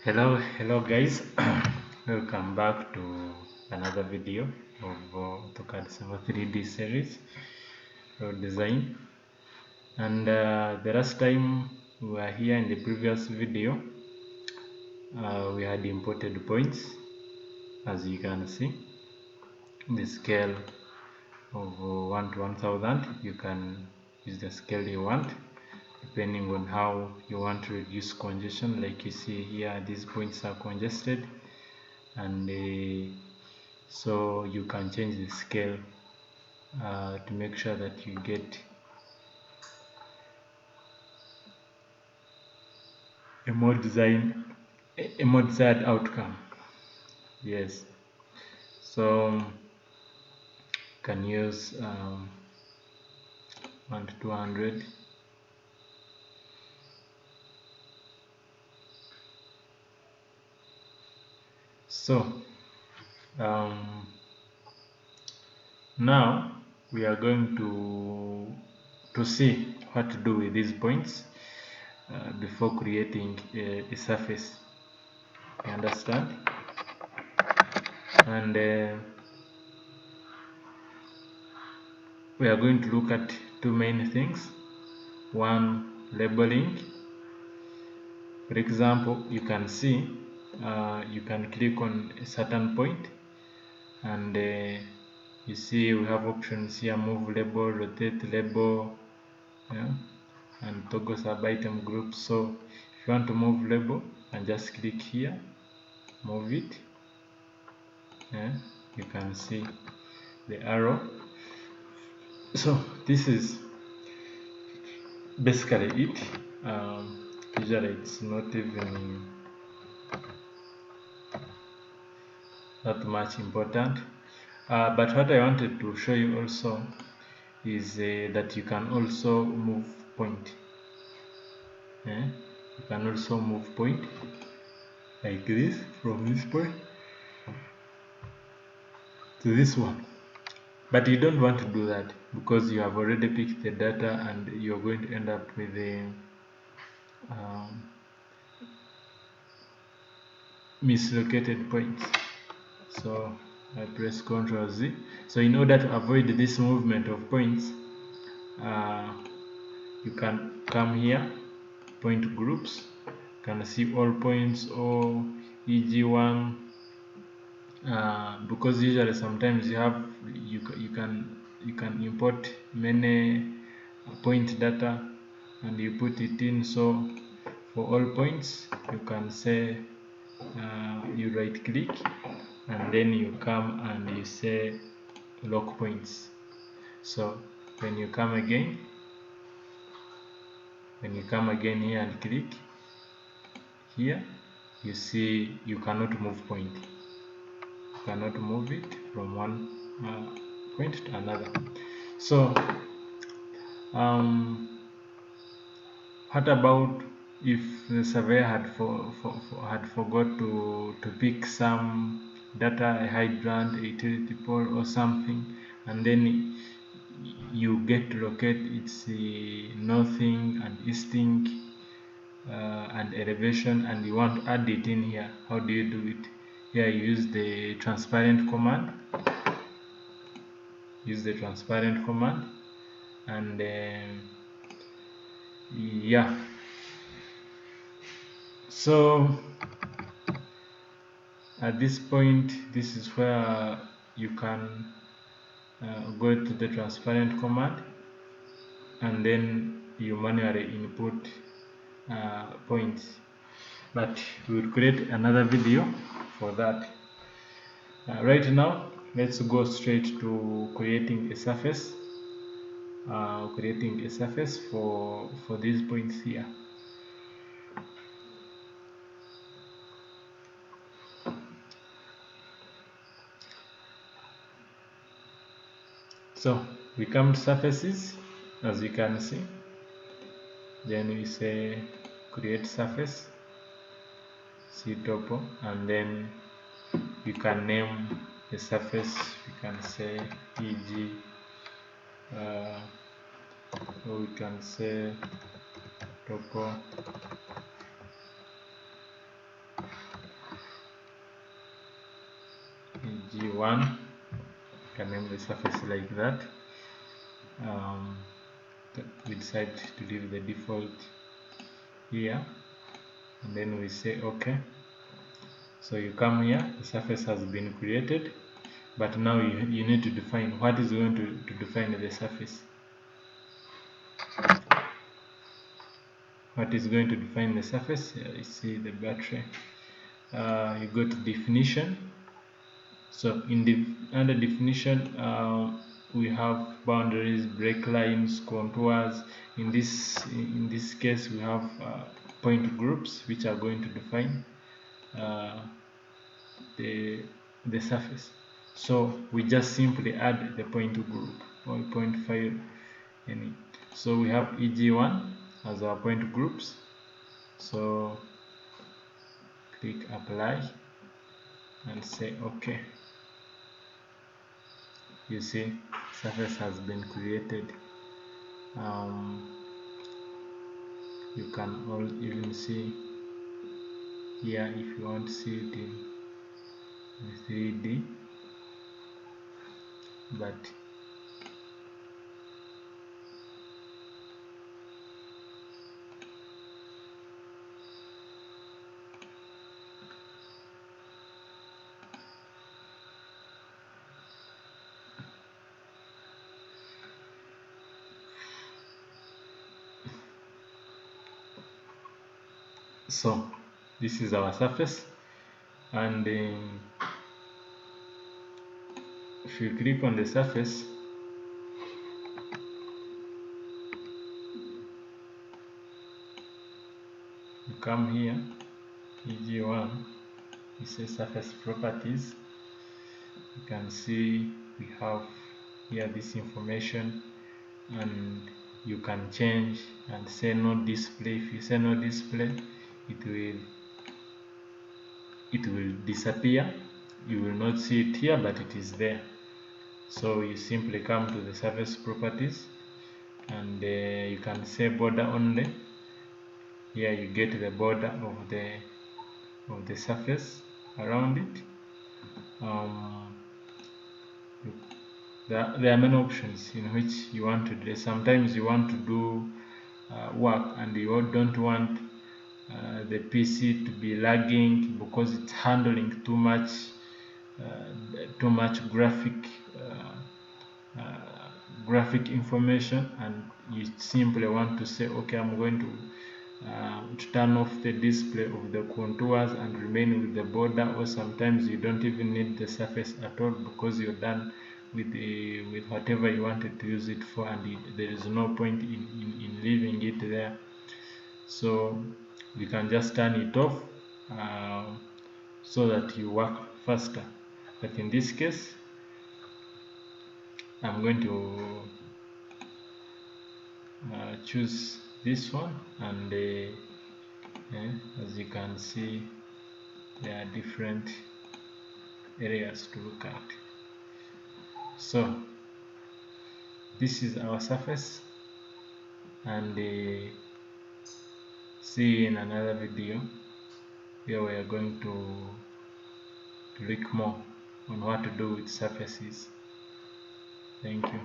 Hello guys. Welcome back to another video of AutoCAD Summer 3D series for design. And the last time we were here in the previous video, we had imported points. As you can see, the scale of 1 to 1000. You can use the scale you want depending on how you want to reduce congestion. Like you see here, these points are congested, and so you can change the scale to make sure that you get a more desired outcome. Yes, so you can use 1 to 200. So now we are going to see what to do with these points before creating a surface. You understand? And we are going to look at two main things. One, labeling. For example, you can see you can click on a certain point, and you see we have options here: move label, rotate label, yeah, and toggle sub item groups. So if you want to move label, and just click here, move it. Yeah, you can see the arrow. So this is basically it. Usually it's not even that much important, but what I wanted to show you also is that you can also move point. You can also move point like this, from this point to this one, but you don't want to do that because you have already picked the data and you're going to end up with a mislocated points. So I press Ctrl Z. So in order to avoid this movement of points, you can come here, point groups. You can see all points or EG1, because usually sometimes you can import many point data and you put it in. So for all points, you can say you right click and then you come and you say lock points. So when you come again here and click here, you see you cannot move point. You cannot move it from one point to another. So what about if the surveyor had forgot to pick some data, a hydrant, a utility pole or something, and then you get to locate its northing and easting and elevation, and you want to add it in here? How do you do it? Here you use the transparent command. And yeah, so at this point, this is where you can go to the transparent command, and then you manually input points, but we will create another video for that. Right now, let's go straight to creating a surface. For these points here. So we come to surfaces, as you can see, then we say create surface, see topo, and then you can name the surface. We can say EG, or we can say topo eg1. You can name the surface like that. We decide to leave the default here, and then we say OK. So you come here, the surface has been created, but now you need to define what is going to define the surface. What is going to define the surface? You see the battery. You go to definition. So under definition, we have boundaries, break lines, contours. In this case, we have point groups, which are going to define the surface. So we just simply add the point group or point file in it. So we have eg1 as our point groups. So click apply and say OK. You see, surface has been created. You can even see here if you want to see it in 3D, but so this is our surface, and if you click on the surface, you come here, eg1, you say surface properties. You can see we have here this information, and you can change and say no display. If you say no display, it will disappear. You will not see it here, but it is there. So you simply come to the surface properties, and you can say border only. Here you get the border of the surface around it. There are many options in which you want to do. Sometimes you want to do work and you don't want the PC to be lagging because it's handling too much graphic information, and you simply want to say, okay, I'm going to turn off the display of the contours and remain with the border. Or sometimes you don't even need the surface at all because you're done with whatever you wanted to use it for, and there is no point in leaving it there. So you can just turn it off so that you work faster. But in this case, I'm going to choose this one, and as you can see, there are different areas to look at. So this is our surface, and see you in another video where we are going to look more on what to do with surfaces. Thank you.